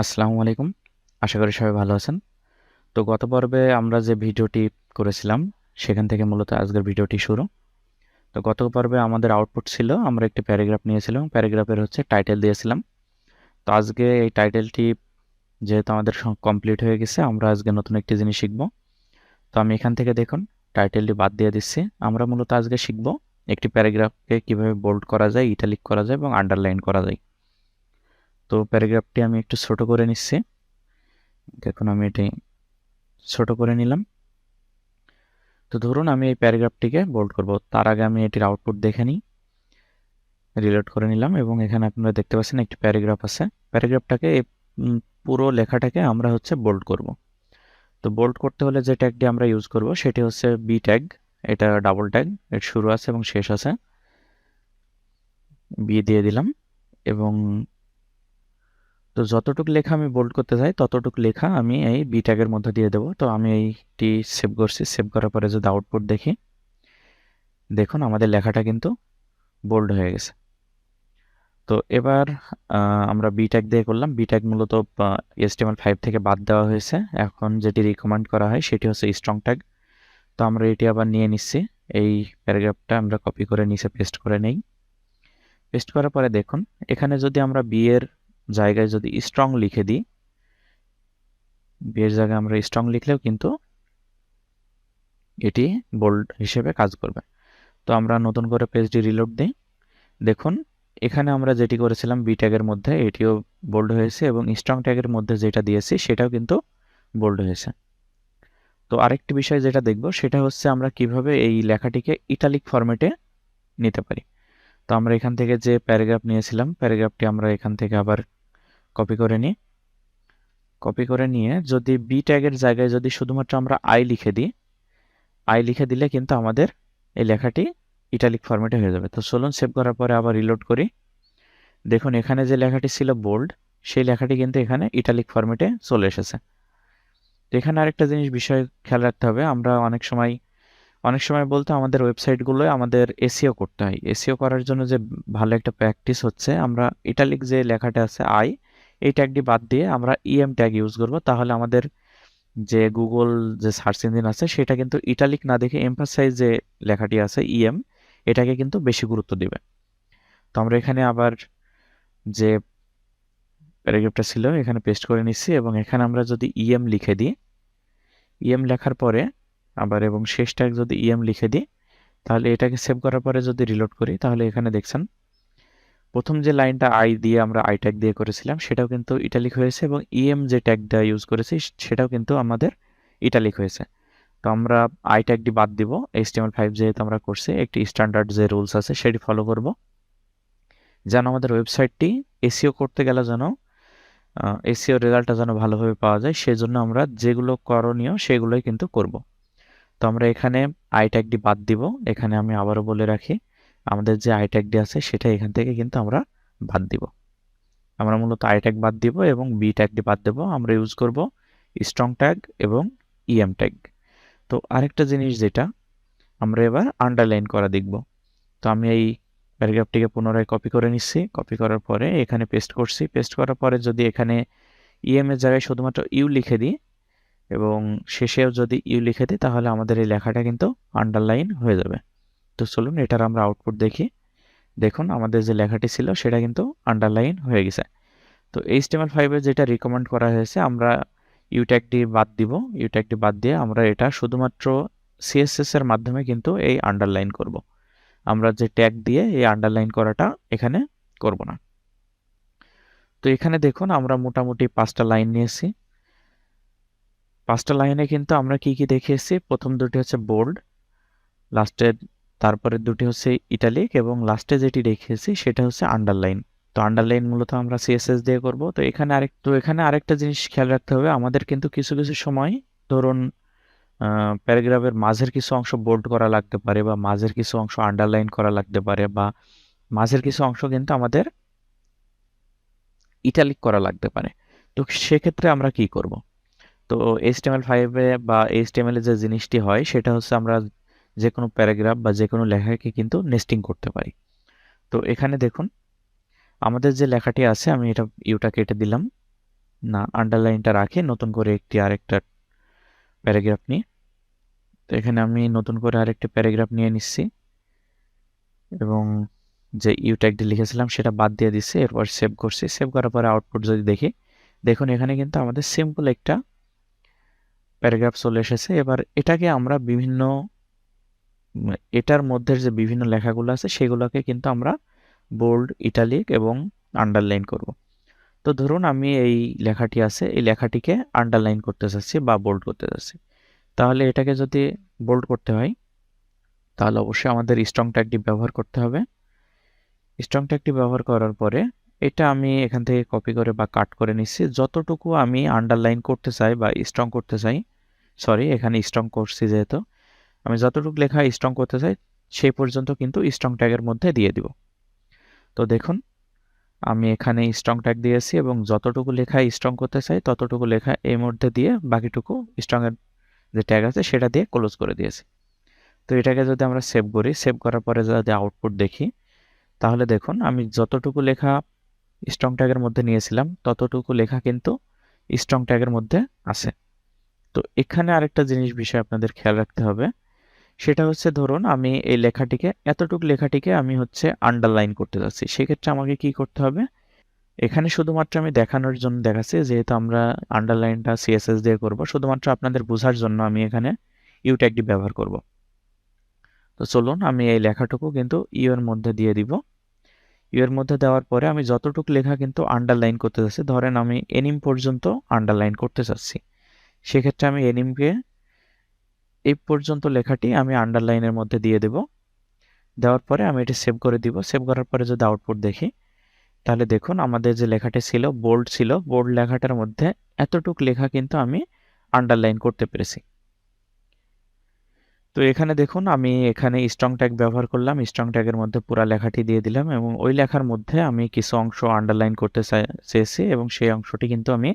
আসসালামু আলাইকুম। আশা করি সবাই ভালো আছেন। তো গত পর্বে আমরা যে ভিডিওটি করেছিলাম সেখান থেকে মূলত আজকের ভিডিওটি শুরু। তো গত পর্বে আমাদের আউটপুট ছিল আমরা একটি প্যারাগ্রাফ নিয়েছিলাম, প্যারাগ্রাফের টাইটেল দিয়েছিলাম। তো আজকে এই টাইটেলটি যেহেতু আমাদের কমপ্লিট হয়ে গেছে, আমরা আজকে নতুন একটি জিনিস শিখব। তো আমি এখান থেকে দেখুন টাইটেলটি বাদ দিয়ে দিচ্ছি। আমরা মূলত আজকে শিখব একটি প্যারাগ্রাফকে কিভাবে বোল্ড করা যায়, ইটালিক করা যায় এবং আন্ডারলাইন করা যায়। তো প্যারাগ্রাফটি আমি একটু ছোট করে নিচ্ছি। দেখুন আমি এটি ছোট করে নিলাম। তো ধরুন আমি এই প্যারাগ্রাফটিকে বোল্ড করব, তার আগে আমি এটির আউটপুট দেখে নিই। রিলোড করে নিলাম এবং এখানে আপনারা দেখতে পাচ্ছেন একটি প্যারাগ্রাফ আছে। প্যারাগ্রাফটাকে পুরো লেখাটাকে আমরা বোল্ড করব। তো বোল্ড করতে হলে যে ট্যাগটি আমরা ইউজ করব সেটি হচ্ছে বি ট্যাগ। এটা ডাবল ট্যাগ, এর শুরু আছে এবং শেষ আছে। বি দিয়ে দিলাম এবং তো যতটুকু লেখা আমি বোল্ড করতে চাই ততটুকু লেখা আমি এই বি ট্যাগের মধ্যে দিয়ে দেবো। তো আমি এইটি সেভ করছি। সেভ করার পরে যদি আউটপুট দেখি, দেখুন আমাদের লেখাটা কিন্তু বোল্ড হয়ে গেছে। তো এবার আমরা বি ট্যাগ দিয়ে করলাম। বি ট্যাগ মূলত HTML5 থেকে বাদ দেওয়া হয়েছে। এখন যেটি রিকমেন্ড করা হয় সেটি হচ্ছে স্ট্রং ট্যাগ। তো আমরা এটি আবার নিয়ে নিচ্ছি। এই প্যারাগ্রাফটা আমরা কপি করে নিচে পেস্ট করে নেই। পেস্ট করার পরে দেখুন এখানে যদি আমরা বি এর জায়গায় যদি স্ট্রং লিখে দিই, বি এর জায়গায় আমরা স্ট্রং লিখলেও কিন্তু এটি বোল্ড হিসেবে কাজ করবে। তো আমরা নতুন করে পেজটি রিলোড দিই। দেখুন এখানে আমরা যেটি করেছিলাম বি ট্যাগের মধ্যে এটিও বোল্ড হয়েছে এবং স্ট্রং ট্যাগের মধ্যে যেটা দিয়েছি সেটাও কিন্তু বোল্ড হয়েছে। তো আরেকটি বিষয় যেটা দেখব সেটা হচ্ছে আমরা কিভাবে এই লেখাটিকে ইটালিক ফরম্যাটে নিতে পারি। তো আমরা এখান থেকে যে প্যারাগ্রাফ নিয়েছিলাম প্যারাগ্রাফটি আমরা এখান থেকে আবার কপি করে নিই। কপি করে নিয়ে যদি বি ট্যাগের জায়গায় যদি শুধুমাত্র আমরা আই লিখে দিই, আই লিখে দিলে কিন্তু আমাদের এই লেখাটি ইটালিক ফরম্যাটে হয়ে যাবে। তো চলুন সেভ করার পরে আবার রিলোড করি। দেখুন এখানে যে লেখাটি ছিল বোল্ড, সেই লেখাটি কিন্তু এখানে ইটালিক ফরম্যাটে চলে এসেছে। তো এখানে আরেকটা বিষয় খেয়াল রাখতে হবে, আমরা অনেক সময় বলতে আমাদের ওয়েবসাইটগুলোয় আমাদের এসইও করতে হয়। এসইও করার জন্য যে ভালো একটা প্র্যাকটিস হচ্ছে, আমরা ইটালিক যে লেখাটা আছে আই, এই ট্যাগটি বাদ দিয়ে আমরা ইএম ট্যাগ ইউজ করব। তাহলে আমাদের যে গুগল যে সার্চ ইঞ্জিন আছে সেটা কিন্তু ইটালিক না দেখে এমফাসাইজ যে লেখাটি আছে ইএম, এটাকে কিন্তু বেশি গুরুত্ব দিবে। তো আমরা এখানে আবার যে প্যারাগ্রাফটা ছিল এখানে পেস্ট করে নিচ্ছি এবং এখানে আমরা যদি ইএম লিখে দিই, ইএম লেখার পরে আবার এবং শেষ ট্যাগ যদি ইএম লিখে দিই, তাহলে এটাকে সেভ করার পরে যদি রিলোড করি তাহলে এখানে দেখছেন প্রথম যে লাইনটা আই দিয়ে আমরা আই ট্যাগ দিয়ে করেছিলাম সেটাও কিন্তু ইটালিক হয়েছে এবং ইএম যে ট্যাগটা ইউজ করেছি সেটাও কিন্তু আমাদের ইটালিক হয়েছে। তো আমরা আই ট্যাগটি বাদ দিব। HTML5 যেহেতু আমরা করছি, একটি স্ট্যান্ডার্ড যে রুলস আছে সেটি ফলো করব, যেন আমাদের ওয়েবসাইটটি এসইও করতে গেলে যেন এসইও রেজাল্টটা যেন ভালোভাবে পাওয়া যায়, সেজন্য আমরা যেগুলো করণীয় সেগুলোই কিন্তু করব। তো আমরা এখানে আই ট্যাগটি বাদ দিব। এখানে আমি আবারও বলে রাখি, আমাদের যে আই ট্যাগটি আছে সেটা এখান থেকে কিন্তু আমরা বাদ দিব। আমরা মূলত আই ট্যাগ বাদ দিব এবং বি ট্যাগটি বাদ দেব। আমরা ইউজ করব স্ট্রং ট্যাগ এবং ইএম ট্যাগ। তো আরেকটা জিনিস যেটা আমরা এবার আন্ডারলাইন করা দেখব। তো আমি এই প্যারাগ্রাফটিকে পুনরায় কপি করে নিচ্ছি। কপি করার পরে এখানে পেস্ট করছি। পেস্ট করার পরে যদি এখানে ইএম এর জায়গায় শুধুমাত্র ইউ লিখে দিই এবং শেষেও যদি ইউ লিখে দিই তাহলে আমাদের এই লেখাটা কিন্তু আন্ডারলাইন হয়ে যাবে। তো চলুন এটার আমরা আউটপুট দেখি। দেখুন আমাদের যে লেখাটি ছিল সেটা কিন্তু আন্ডারলাইন হয়ে গেছে। তো HTML5 এ যেটা রিকমেন্ড করা হয়েছে, আমরা ইউ ট্যাগটি বাদ দিব। ইউ ট্যাগটি বাদ দিয়ে আমরা এটা শুধুমাত্র CSS এর মাধ্যমে কিন্তু এই আন্ডারলাইন করব। আমরা যে ট্যাগ দিয়ে এই আন্ডারলাইন করাটা এখানে করব না। তো এখানে দেখুন আমরা মোটামুটি 5টা লাইন নিয়েছি। 5টা লাইনে কিন্তু আমরা কি কি দেখিয়েছি, প্রথম দুটি হচ্ছে বোল্ড, লাস্টের তারপরে দুটি হচ্ছে ইটালিক এবং লাস্টে যেটি দেখিয়েছি সেটা হচ্ছে আন্ডারলাইন। তো আন্ডারলাইন মূলত আমরা CSS দিয়ে করব। তো এখানে আরেকটা জিনিস খেয়াল রাখতে হবে, আমাদের কিন্তু কিছু কিছু সময় ধরুন প্যারাগ্রাফের মাঝের কিছু অংশ বোল্ড করা লাগতে পারে বা মাঝের কিছু অংশ আন্ডারলাইন করা লাগতে পারে বা মাঝের কিছু অংশ কিন্তু আমাদের ইটালিক করা লাগতে পারে। তো সেক্ষেত্রে আমরা কি করব? তো HTML5 এ বা HTML এ যে জিনিসটি হয় সেটা হচ্ছে আমরা যে কোনো প্যারাগ্রাফ বা যে কোনো লেখাকে কিন্তু নেস্টিং করতে পারি। তো এখানে দেখুন আমাদের যে লেখাটি আছে, আমি এটা ইউটা কেটে দিলাম। না, আন্ডারলাইনটা রাখি, নতুন করে আরেকটা প্যারাগ্রাফ নিই। তো এখানে আমি নতুন করে আরেকটা প্যারাগ্রাফ নিয়ে নিচ্ছি এবং যে ইউ ট্যাগটি লিখেছিলাম সেটা বাদ দিয়ে দিচ্ছি, এরপর সেভ করছি। সেভ করার পরে আউটপুট যদি দেখি, দেখুন এখানে কিন্তু আমাদের সিম্পল একটা প্যারাগ্রাফ চলে এসেছে। এবার এটাকে আমরা এটার মধ্যে যে বিভিন্ন লেখাগুলো আছে সেগুলোকে কিন্তু আমরা বোল্ড, ইটালিক এবং আন্ডারলাইন করব। তো ধরুন আমি এই লেখাটি আছে, এই লেখাটিকে আন্ডারলাইন করতে চাচ্ছি বা বোল্ড করতে চাচ্ছি। তাহলে এটাকে যদি বোল্ড করতে হয় তাহলে অবশ্যই আমাদের স্ট্রং ট্যাগটি ব্যবহার করতে হবে। স্ট্রং ট্যাগটি ব্যবহার করার পরে এটা আমি এখান থেকে কপি করে বা কাট করে নিচ্ছি। যতটুকু আমি আন্ডারলাইন করতে চাই বা স্ট্রং করতে চাই, সরি এখানে স্ট্রং করছি যেহেতু, আমি যতটুকু লেখা স্ট্রং করতে চাই সেই পর্যন্ত কিন্তু স্ট্রং ট্যাগের মধ্যে দিয়ে দিব। তো দেখুন আমি এখানে স্ট্রং ট্যাগ দিয়েছি এবং যতটুকু লেখা স্ট্রং করতে চাই ততটুকু লেখা এর মধ্যে দিয়ে বাকিটুকু স্ট্রং এর যে ট্যাগ আছে সেটা দিয়ে ক্লোজ করে দিয়েছি। তো এটাকে যদি আমরা সেভ করি, সেভ করার পরে যদি আউটপুট দেখি, তাহলে দেখুন আমি যতটুকু লেখা স্ট্রং ট্যাগের মধ্যে নিয়েছিলাম ততটুকু লেখা কিন্তু স্ট্রং ট্যাগের মধ্যে আছে। তো এখানে আরেকটা বিষয় আপনাদের খেয়াল রাখতে হবে, সেটা হচ্ছে ধরুন আমি এই এতটুকু লেখাটিকে আমি হচ্ছে আন্ডারলাইন করতে যাচ্ছি। সেক্ষেত্রে আমাকে কি করতে হবে, এখানে শুধুমাত্র আমি দেখানোর জন্য দেখাচ্ছি, যেহেতু আমরা আন্ডারলাইনটা সিএসএস দিয়ে করব, শুধুমাত্র আপনাদের বোঝার জন্য আমি এখানে ইউ ট্যাগটি ব্যবহার করব। তো চলুন আমি এই লেখাটুকু কিন্তু ইউ এর মধ্যে দিয়ে দিব। ইউ এর মধ্যে দেওয়ার পরে আমি যতটুকু লেখা কিন্তু আন্ডারলাইন করতে চাচ্ছি, ধরেন আমি এনিম পর্যন্ত আন্ডারলাইন করতে চাচ্ছি, সেক্ষেত্রে আমি এনিমকে এই পর্যন্ত লেখাটি আমি আন্ডারলাইনের মধ্যে দিয়ে দেব। দেওয়ার পরে আমি এটি সেভ করে দিব। সেভ করার পরে যদি আউটপুট দেখি, তাহলে দেখুন আমাদের যে লেখাটি ছিল, বোল্ড লেখাটার মধ্যে এতটুক লেখা কিন্তু আমি আন্ডারলাইন করতে পেরেছি। তো এখানে দেখুন আমি এখানে স্ট্রং ট্যাগ ব্যবহার করলাম, স্ট্রং ট্যাগের মধ্যে পুরো লেখাটি দিয়ে দিলাম এবং ওই লেখার মধ্যে আমি কিছু অংশ আন্ডারলাইন করতে চেয়েছি এবং সেই অংশটি কিন্তু আমি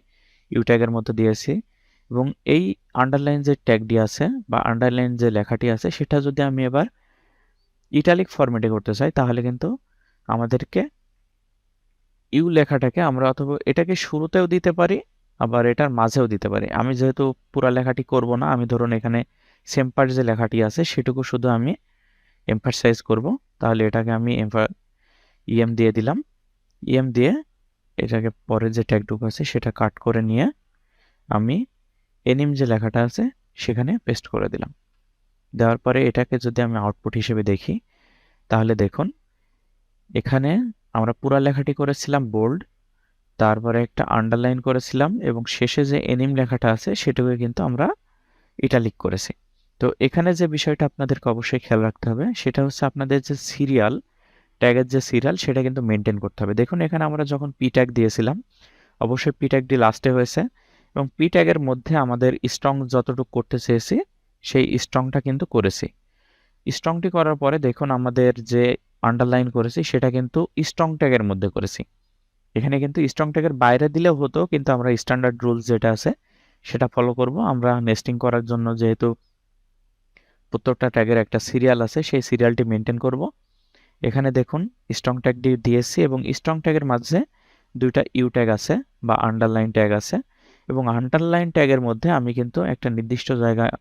ইউ ট্যাগের মধ্যে দিয়েছি। এবং এই আন্ডারলাইন যে ট্যাগটি আছে বা আন্ডারলাইন যে লেখাটি আছে সেটা যদি আমি এবার ইটালিক ফরম্যাটে করতে চাই, তাহলে কিন্তু আমাদেরকে ইউ লেখাটাকে আমরা অথবা এটাকে শুরুতেও দিতে পারি আবার এটার মাঝেও দিতে পারি। আমি যেহেতু পুরা লেখাটি করব না, আমি ধরুন এখানে সেম পার্ট যে লেখাটি আছে সেটুকু শুধু আমি এমফাসাইজ করব। তাহলে এটাকে আমি ইএম দিয়ে দিলাম। ইএম দিয়ে এটাকে পরে যে ট্যাগটুকু আছে সেটা কাট করে নিয়ে আমি এনিম যে লেখাটা আছে সেখানে পেস্ট করে দিলাম। দেওয়ার পরে এটাকে যদি আমি আউটপুট হিসেবে দেখি, তাহলে দেখুন এখানে আমরা পুরা লেখাটি করেছিলাম বোল্ড, তারপরে একটা আন্ডারলাইন করেছিলাম এবং শেষে যে এনিম লেখাটা আছে সেটাকে কিন্তু আমরা ইটালিক করেছি। তো এখানে যে বিষয়টা আপনাদেরকে অবশ্যই খেয়াল রাখতে হবে সেটা হচ্ছে আপনাদের যে সিরিয়াল ট্যাগের যে সিরিয়াল সেটা কিন্তু মেনটেন করতে হবে। দেখুন এখানে আমরা যখন পি ট্যাগ দিয়েছিলাম অবশ্যই পি ট্যাগটি লাস্টে হয়েছে এবং পি ট্যাগের মধ্যে আমাদের স্ট্রং যতটুকু করতে চেয়েছি সেই স্ট্রংটা কিন্তু করেছি। স্ট্রংটি করার পরে দেখুন আমাদের যে আন্ডারলাইন করেছি সেটা কিন্তু স্ট্রং ট্যাগের মধ্যে করেছি। এখানে কিন্তু স্ট্রং ট্যাগের বাইরে দিলেও হতো, কিন্তু আমরা স্ট্যান্ডার্ড রুলস যেটা আছে সেটা ফলো করব। আমরা নেস্টিং করার জন্য যেহেতু প্রত্যেকটা ট্যাগের একটা সিরিয়াল আছে সেই সিরিয়ালটি মেনটেন করব। এখানে দেখুন স্ট্রং ট্যাগটি দিয়েছি এবং স্ট্রং ট্যাগের মাঝে দুইটা ইউ ট্যাগ আছে বা আন্ডারলাইন ট্যাগ আছে এবং আন্ডারলাইন ট্যাগের মধ্যে আমি কিন্তু একটা নির্দিষ্ট জায়গায়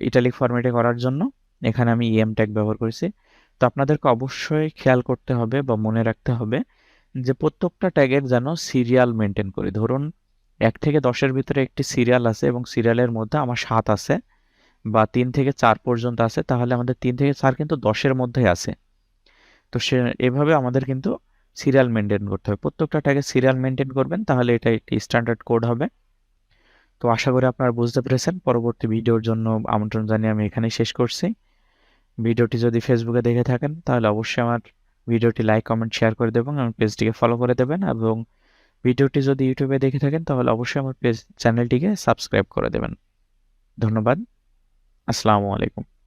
ইটালিক ফরম্যাটে করার জন্য এখানে আমি ইএম ট্যাগ ব্যবহার করেছি। তো আপনাদেরকে অবশ্যই খেয়াল করতে হবে বা মনে রাখতে হবে যে প্রত্যেকটা ট্যাগের যেন সিরিয়াল মেনটেন করি। ধরুন 1 থেকে 10-এর ভিতরে একটি সিরিয়াল আছে এবং সিরিয়ালের মধ্যে আমার 7 আছে বা 3 থেকে 4 পর্যন্ত আছে, তাহলে আমাদের 3 থেকে 4 কিন্তু 10-এর মধ্যেই আছে। তো এভাবে আমাদের কিন্তু সিরিয়াল মেনটেন করতে হবে। প্রত্যেকটা ট্যাগের সিরিয়াল মেনটেন করবেন, তাহলে এটা একটি স্ট্যান্ডার্ড কোড হবে। তো আশা করি আপনারা বুঝতে পেরেছেন। পরবর্তী ভিডিওর জন্য আমন্ত্রণ জানিয়ে আমি এখানেই শেষ করছি। ভিডিওটি যদি ফেসবুকে দেখে থাকেন তাহলে অবশ্যই আমার ভিডিওটি লাইক, কমেন্ট, শেয়ার করে দেবেন এবং পেজটিকে ফলো করে দেবেন এবং ভিডিওটি যদি ইউটিউবে দেখে থাকেন তাহলে অবশ্যই আমার চ্যানেলটিকে সাবস্ক্রাইব করে দেবেন। ধন্যবাদ। আসসালামু আলাইকুম।